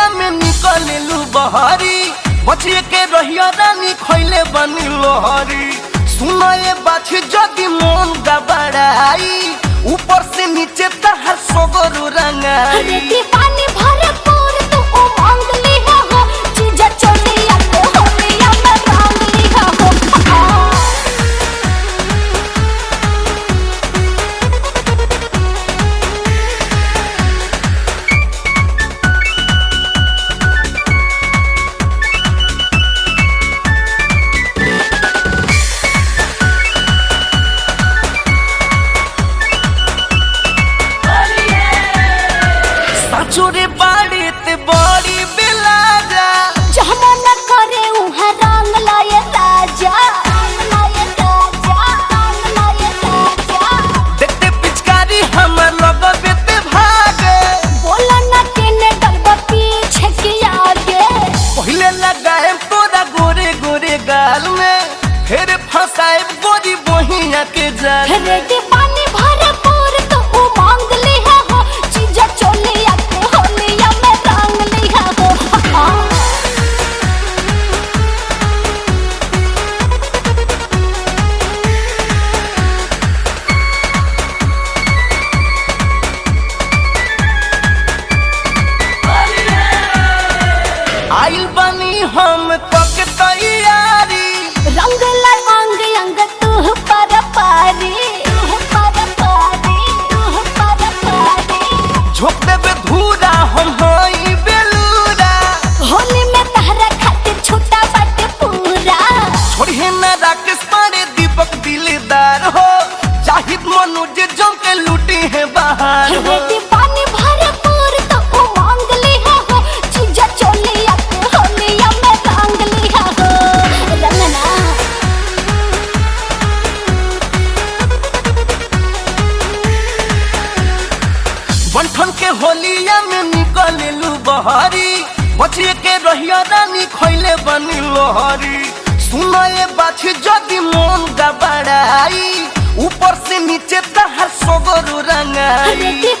होलिया में निकललू बहरी बचिए के रहिया रानी खैले बनी लोहरी। सुनाए बाछी जदी मन गबड़ाई ऊपर से नीचे तहर सगरो रंगाई। पानी भरपूर तू उमंग लिहा हो जीजा चोलिया के होलिया में रंग लिहा हो। चोरे बाड़ी ते बड़ी बिलाजा जहना न करे उहा रंग लाए राजा रंग लाए राजा रंग लाए राजा। देखते पिचकारी हमर लगबे ते भागे बोला न केने डरबा पीछे के आगे। पहले लगाए तोरा गोरे गोरे गाल में फिर फंसाए गोरी बोहिया के जाल में। रेडी पानी भरपूर तू उमंग लिहा हो जीजा चोलिया के होलिया में रंग लिहा हो। आइल बनी हम तक तैयारी रंग ला अंग अंग तू पर पारी तू पर पारी तू पर पारी। झोंक देबे धूरा हम हई बेलूरा होली में तहरा खातिर छूटा बाटे पूरा। छोड़िए न राकेश पारे दीपक दिलदार हो जाहिद मनोज जम के लूटी है बाहर हो। रेडी पानी भरपूर तू उमंग लिहा हो जीजा चोलिया के होलिया में रंग लिहा हो। रंगना बंठन के होलिया में निकललू बहरी बचिए के रहिया रानी खैले बनी लोहरी। सुनाए बाछी जदी मन गबड़ाई ऊपर से नीचे तहर सगरो रंगाई। रेडी